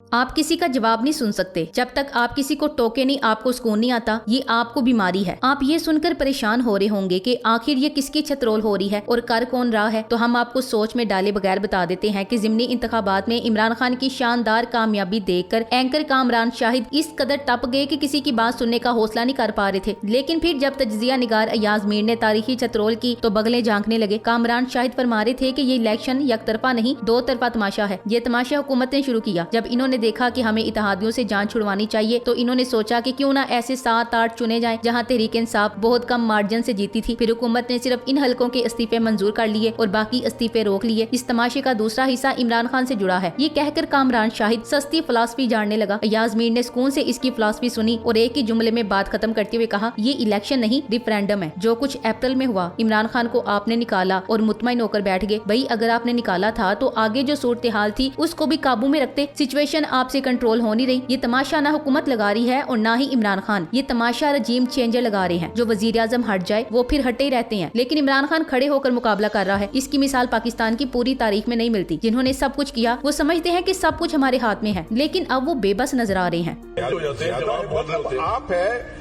आप किसी का जवाब नहीं सुन सकते जब तक आप किसी को टोके नहीं, आपको सुकून नहीं आता। ये आपको बीमारी है। आप ये सुनकर परेशान हो रहे होंगे कि आखिर ये किसकी छतरोल हो रही है और कर कौन रहा है। तो हम आपको सोच में डाले बगैर बता देते हैं कि ज़िमनी इंतखाबात में इमरान खान की शानदार कामयाबी देखकर एंकर कामरान शाहिद इस कदर तप गए कि किसी की बात सुनने का हौसला नहीं कर पा रहे थे। लेकिन फिर जब तज्जिया निगार अयाज मीर ने तारीखी छतरोल की तो बगले झांकने लगे। कामरान शाहिद फरमा रहे थे कि ये इलेक्शन एक तरफा नहीं, दो तरफा तमाशा है। ये तमाशा हुकूमत ने शुरू किया। जब इन्होंने देखा कि हमें इत्तेहादियों से जान छुड़वानी चाहिए तो इन्होंने सोचा कि क्यों ना ऐसे 7-8 चुने जाएं जहां तहरीक इंसाफ बहुत कम मार्जिन से जीती थी। फिर हुकूमत ने सिर्फ इन हलकों के इस्तीफे मंजूर कर लिए और बाकी इस्तीफे रोक लिए। इस तमाशे का दूसरा हिस्सा इमरान खान से जुड़ा है। ये कहकर कामरान शाहिद सस्ती फिलॉसफी जानने लगा। अयाज मीर ने सुकून से इसकी फिलॉसफी सुनी और एक ही जुमले में बात खत्म करते हुए कहा, ये इलेक्शन नहीं रेफरेंडम है। जो कुछ अप्रैल में हुआ, इमरान खान को आपने निकाला और मुतमईन होकर बैठ गए। भाई अगर आपने निकाला था तो आगे जो सूरत हाल थी उसको भी काबू में रखते। सिचुएशन आपसे कंट्रोल हो नहीं रही। ये तमाशा ना हुकूमत लगा रही है और ना ही इमरान खान। ये तमाशा रजीम चेंजर लगा रहे हैं। जो वजीर आजम हट जाए वो फिर हटे ही रहते हैं, लेकिन इमरान खान खड़े होकर मुकाबला कर रहा है। इसकी मिसाल पाकिस्तान की पूरी तारीख में नहीं मिलती। जिन्होंने सब कुछ किया वो समझते हैं कि सब कुछ हमारे हाथ में है, लेकिन अब वो बेबस नजर आ रहे हैं। आप है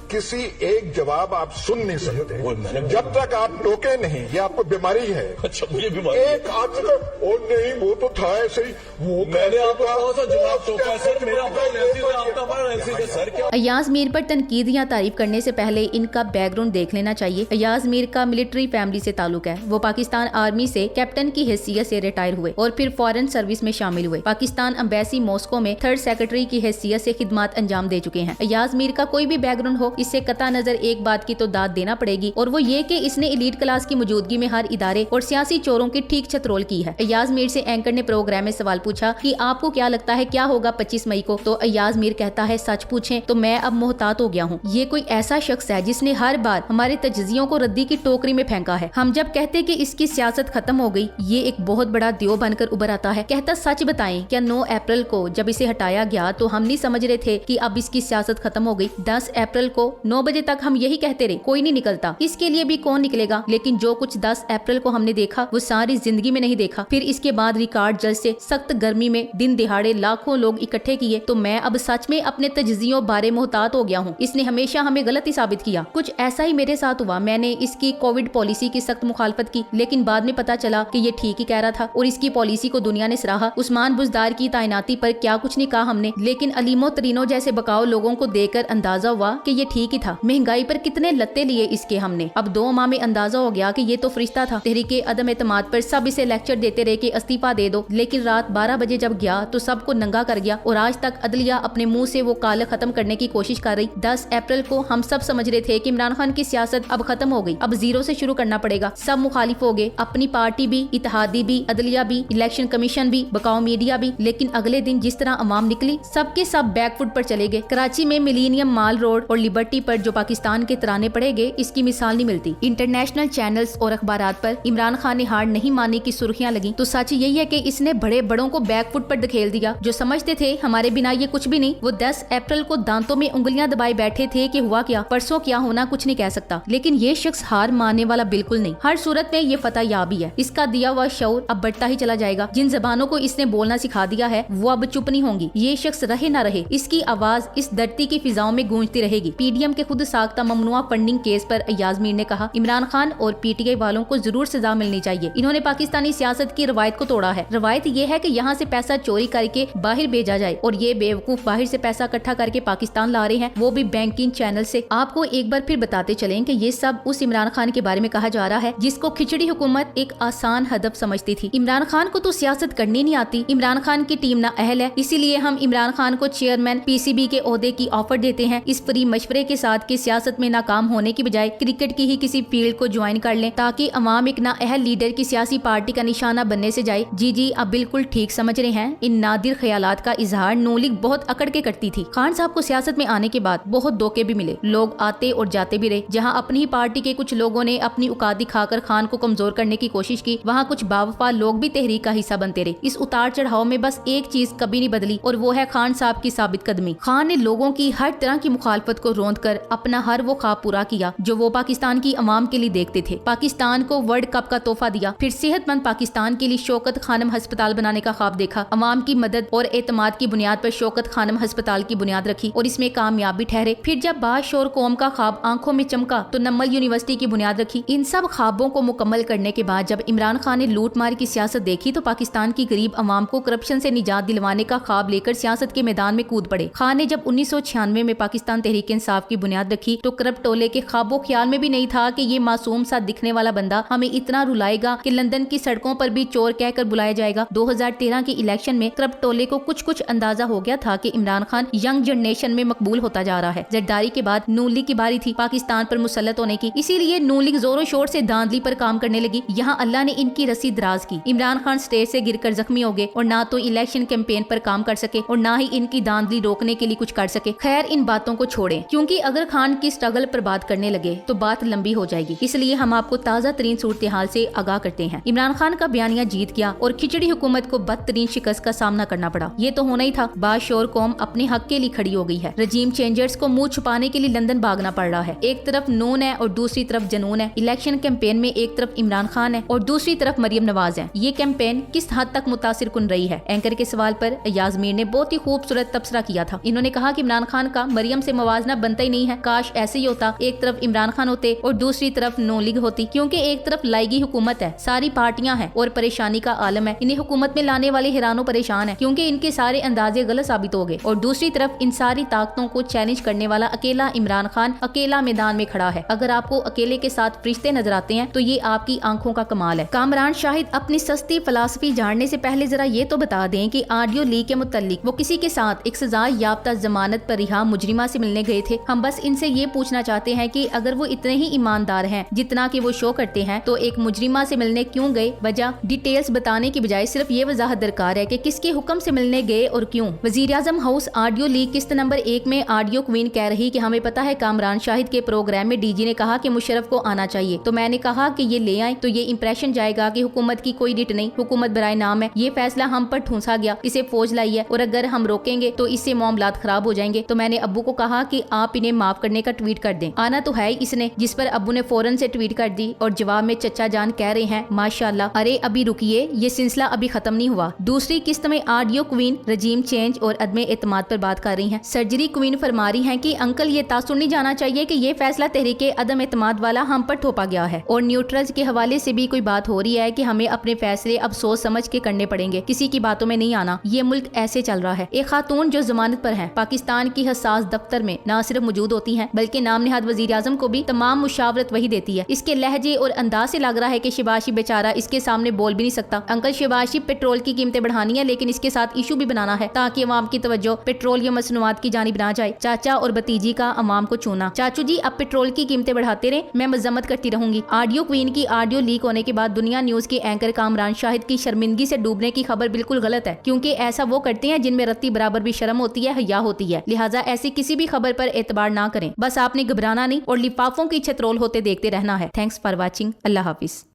किसी एक जवाब आप सुन नहीं सकते जब तक आप टोके नहीं। ये आपको बीमारी है। अच्छा मुझे बीमारी एक आदमी को और नहीं, वो तो था ऐसे ही। वो मैंने आपको कहा था जवाब टोका सर, मेरा सर क्या। अयाज मीर पर तनकीद या तारीफ करने से पहले इनका बैकग्राउंड देख लेना चाहिए। अयाज मीर का मिलिट्री फैमिली से ताल्लुक है। वो पाकिस्तान आर्मी से कैप्टन की हैसियत से रिटायर हुए और फिर फॉरेन सर्विस में शामिल हुए। पाकिस्तान एम्बेसी मॉस्को में 3rd सेक्रेटरी की हैसियत से खिदमत अंजाम दे चुके हैं। अयाज मीर का कोई भी बैकग्राउंड हो, इससे कता नजर एक बात की तो दाद देना पड़ेगी और वो ये कि इसने एलीट क्लास की मौजूदगी में हर इदारे और सियासी चोरों की ठीक छतरोल की है। अयाज मीर से एंकर ने प्रोग्राम में सवाल पूछा कि आपको क्या लगता है क्या होगा 25 मई को। तो अयाज मीर कहता है, सच पूछें तो मैं अब मोहतात हो गया हूँ। ये कोई ऐसा शख्स है जिसने हर बार हमारे तज्जियों को रद्दी की टोकरी में फेंका है। हम जब कहते कि इसकी सियासत खत्म हो गई, ये एक बहुत बड़ा द्यो बनकर उभर आता है। कहता, सच बताएं क्या 9 अप्रैल को जब इसे हटाया गया तो हम नहीं समझ रहे थे कि अब इसकी सियासत खत्म हो गई। 10 अप्रैल को 9 बजे तक हम यही कहते रहे कोई नहीं निकलता, इसके लिए भी कौन निकलेगा। लेकिन जो कुछ 10 अप्रैल को हमने देखा वो सारी जिंदगी में नहीं देखा। फिर इसके बाद रिकॉर्ड जज से सख्त गर्मी में दिन दिहाड़े लाखों लोग इकट्ठे किए। तो मैं अब सच में अपने तज्जियों बारे मोहतात हो गया हूँ। इसने हमेशा हमें गलत ही साबित किया। कुछ ऐसा ही मेरे साथ हुआ। मैंने इसकी कोविड पॉलिसी की सख्त मुखालफत की, लेकिन बाद में पता चला कि ये ठीक ही कह रहा था और इसकी पॉलिसी को दुनिया ने सराहा। उस्मान बुजदार की तैनाती पर क्या कुछ नहीं कहा हमने, लेकिन अलीमो तरीनो जैसे बकाऊ लोगों को देखकर अंदाजा हुआ कि ये ठीक ही था। महंगाई पर कितने लत्ते लिए इसके हमने। अब 2 माह में अंदाजा हो गया कि ये तो फरिश्ता था। तहरीके अदम एतमाद पर सब इसे लेक्चर देते रहे कि इस्तीफा दे दो, लेकिन रात 12 बजे जब गया तो सबको नंगा कर गया और आज तक अदलिया अपने मुंह से वो काल खत्म करने की कोशिश कर रही। 10 अप्रैल को हम सब समझ रहे थे कि इमरान खान की सियासत अब खत्म हो गई, अब जीरो से शुरू करना पड़ेगा। सब मुखालिफ हो गए, अपनी पार्टी भी, इत्तेहादी भी, अदलिया भी, इलेक्शन कमीशन भी, बकाऊ मीडिया भी। लेकिन अगले दिन जिस तरह अवाम निकली, सबके सब बैकफुट पर चले गए। कराची में मिलीनियम माल रोड और लिबर्टी पर जो पाकिस्तान के तराने पड़ेगे, इसकी मिसाल नहीं मिलती। इंटरनेशनल चैनल्स और अखबारात पर इमरान खान ने हार नहीं मानी की सुर्खियां लगी। तो सच यही है कि इसने बड़े बड़ों को बैकफुट पर धकेल दिया। जो समझते थे हमारे बिना ये कुछ भी नहीं, वो 10 अप्रैल को दांतों में उंगलियां दबाए बैठे थे कि हुआ क्या, परसों क्या होना कुछ नहीं कह सकता। लेकिन ये शख्स हार मानने वाला बिल्कुल नहीं। हर सूरत में ये फतह याबी है। इसका दिया हुआ शऊर अब बढ़ता ही चला जाएगा। जिन जबानों को इसने बोलना सिखा दिया है वो अब चुप नहीं होंगी। ये शख्स रहे ना रहे, इसकी आवाज इस धरती की फिजाओं में गूंजती रहेगी। पीडीएम के खुद साख्ता ममनुआ फंडिंग केस पर अयाज मीर ने कहा, इमरान खान और पीटीआई वालों को जरूर सजा मिलनी चाहिए। इन्होंने पाकिस्तानी सियासत की रवायत को तोड़ा है। रवायत ये है कि यहाँ से पैसा चोरी करके बाहर भेजा जाए और ये बेवकूफ बाहर से पैसा इकट्ठा करके पाकिस्तान ला रहे हैं, वो भी बैंकिंग चैनल से। आपको एक बार फिर बताते चलें कि ये सब उस इमरान खान के बारे में कहा जा रहा है जिसको खिचड़ी हुकूमत एक आसान हदफ समझती थी। इमरान खान को तो सियासत करनी नहीं आती, इमरान खान की टीम ना अहल है, इसीलिए हम इमरान खान को चेयरमैन पीसीबी के ओहदे की ऑफर देते हैं इस फ्री मशवरे के साथ कि सियासत में नाकाम होने की बजाय क्रिकेट की ही किसी फील्ड को ज्वाइन कर लें ताकि अवाम एक ना अहल लीडर की सियासी पार्टी का निशाना बनने से जाए। जी अब बिल्कुल ठीक समझ रहे हैं। इन नादिर ख्यालात का इजहार नून लीग बहुत अकड़ के करती थी। खान साहब को सियासत में आने के बाद बहुत धोखे भी मिले, लोग आते और जाते भी रहे। जहां अपनी ही पार्टी के कुछ लोगों ने अपनी औकात दिखाकर खान को कमजोर करने की कोशिश की, वहां कुछ बावफा लोग भी तहरीक का हिस्सा बनते रहे। इस उतार चढ़ाव में बस एक चीज कभी नहीं बदली और वो है खान साहब की साबित कदमी। खान ने लोगों की हर तरह की मुखालफत को रोंद रौंद कर अपना हर वो ख्वाब पूरा किया जो वो पाकिस्तान की अवाम के लिए देखते थे। पाकिस्तान को वर्ल्ड कप का तोहफा दिया, फिर सेहतमंद पाकिस्तान के लिए शौकत खानम अस्पताल बनाने का ख्वाब देखा, अवाम की मदद और एतमाद की बुनियाद पर शौकत खानम अस्पताल की बुनियाद रखी और इसमें कामयाब भी ठहरे। फिर जब बादशाह और कौम का ख्वाब आंखों में चमका तो नम्मल यूनिवर्सिटी की बुनियाद रखी। इन सब ख्वाबों को मुकम्मल करने के बाद जब इमरान खान ने लूट मार की सियासत देखी तो पाकिस्तान की गरीब अवाम को करप्शन से निजात दिलवाने का ख्वाब लेकर सियासत के मैदान में कूद पड़े। खान ने जब 1996 में पाकिस्तान तहरीक इंसाफ की बुनियाद रखी तो करप्ट टोले के ख्वाबों ख्याल में भी नहीं था कि ये मासूम सा दिखने वाला बंदा हमें इतना रुलाएगा कि लंदन की सड़कों पर भी चोर कहकर बुलाया जाएगा। 2013 के इलेक्शन में करप्ट टोले को कुछ अंदाजा हो गया था कि इमरान खान यंग जनरेशन में मकबूल होता जा रहा है। जरदारी के बाद नून लीग की बारी थी पाकिस्तान पर मुसल्लत होने की, इसीलिए नून लीग जोरों शोर से धांधली पर काम करने लगी। यहाँ अल्लाह ने इनकी रस्सी दराज की। इमरान खान स्टेज से गिरकर जख्मी हो गए और ना तो इलेक्शन कैंपेन पर काम कर सके और ना ही इनकी धांधली रोकने के लिए कुछ कर सके। खैर इन बातों को छोड़ें, क्योंकि अगर खान की स्ट्रगल पर बात करने लगे तो बात लंबी हो जाएगी, इसलिए हम आपको ताज़ा तरीन सूरत हाल से आगाह करते हैं। इमरान खान का बयानिया जीत गया और खिचड़ी हुकूमत को बदतरीन शिकस्त का सामना करना पड़ा। ये तो होना ही था। बादशाह और कौम अपने हक के लिए खड़ी हो गई है। रजीम चेंजर्स को मुंह छुपाने के लिए लंदन भागना पड़ रहा है। एक तरफ नून है और दूसरी तरफ जनून है। इलेक्शन कैंपेन में एक तरफ इमरान खान है और दूसरी तरफ मरियम नवाज है। ये कैंपेन किस हद तक मुतासिर कुन रही है? एंकर के सवाल पर अयाज मीर ने बहुत ही खूबसूरत तबसरा किया था। इन्होंने कहा कि इमरान खान का मरियम से मवाजना बनता ही नहीं है। काश ऐसे ही होता, एक तरफ इमरान खान होते और दूसरी तरफ नून लीग होती, क्योंकि एक तरफ लाएगी हुकूमत है, सारी पार्टियां हैं और परेशानी का आलम है। इन्हें हुकूमत में लाने वाले हैरानो परेशान है क्योंकि इनके सारे अंदाजे गलत साबित हो गए और दूसरी तरफ इन सारी ताकतों को चैलेंज करने वाला अकेला इमरान खान अकेला मैदान में खड़ा है। अगर आपको अकेले के साथ फरिश्ते नजर आते हैं तो ये आपकी आंखों का कमाल है। कामरान शाहिद अपनी सस्ती फलासफी जानने से पहले जरा ये तो बता दें कि ऑडियो लीक के मुतालिक वो किसी के साथ एक सजा याफ्ता जमानत पर रिहा मुजरिमा से मिलने गए थे। हम बस इनसे ये पूछना चाहते हैं कि अगर वो इतने ही ईमानदार हैं जितना कि वो शो करते हैं तो एक मुजरिमा से मिलने क्यों गए? वजह डिटेल्स बताने की बजाय सिर्फ ये वजाहत दरकार है कि किसके हुक्म से मिलने गए और क्यों। वज़ीर-ए-आज़म हाउस ऑडियो लीक किस्त नंबर 1 में ऑडियो क्वीन कह रही कि हमें पता है कामरान शाहिद के प्रोग्राम में डीजी ने कहा कि मुशर्रफ को आना चाहिए, तो मैंने कहा कि ये ले आए तो ये इंप्रेशन जाएगा कि हुकूमत की कोई डिट नहीं, हुकूमत बराए नाम है। ये फैसला हम पर ठूंसा गया, इसे फौज लाई है और अगर हम रोकेंगे तो इससे मामलात खराब हो जाएंगे। तो मैंने अब्बू को कहा कि आप इन्हें माफ करने का ट्वीट कर दें। आना तो है इसने, जिस पर अब्बू ने फौरन से ट्वीट कर दी और जवाब में चचा जान कह रहे हैं माशाल्लाह। अरे अभी रुकिए, ये सिलसिला अभी खत्म नहीं हुआ। दूसरी किस्त में ऑडियो क्वीन रजीम चेंज और अदम एतमाद पर बात कर रही हैं। सर्जरी क्वीन फरमा रही हैं कि अंकल ये तासुर नहीं जाना चाहिए कि ये फैसला तहरीके अदम एतमाद वाला हम पर थोपा गया है और न्यूट्रल्स के हवाले से भी कोई बात हो रही है कि हमें अपने फैसले अब सोच समझ के करने पड़ेंगे, किसी की बातों में नहीं आना। ये मुल्क ऐसे चल रहा है। एक खातून जो जमानत पर है पाकिस्तान की हसास दफ्तर में न सिर्फ मौजूद होती हैं बल्कि नाम निहाद वजीर आजम को भी तमाम मुशावरत वही देती है। इसके लहजे और अंदाज से लग रहा है कि शिबाशी बेचारा इसके सामने बोल भी नहीं सकता। अंकल शिबाशी पेट्रोल की कीमतें बढ़ानी है लेकिन इसके साथ इशू भी बनाना है ताकि अवाम की तवज्जो पेट्रोल या मसनूआत की जानिब ना जाए। चाचा और भतीजी का अवाम को चूना। चाचू जी अब पेट्रोल की कीमतें बढ़ाते रहे, मैं मजम्मत करती रहूंगी। ऑडियो क्वीन की ऑडियो लीक होने के बाद दुनिया न्यूज के एंकर कामरान शाहिद की शर्मिंदगी से डूबने की खबर बिल्कुल गलत है, क्योंकि ऐसा वो करते हैं जिनमें रत्ती बराबर भी शर्म होती है, हया होती है। लिहाजा ऐसी किसी भी खबर पर एतबार ना करें। बस आपने घबराना नहीं और लिफाफों की छतरोल होते देखते रहना है। Thanks for watching. Allah Hafiz.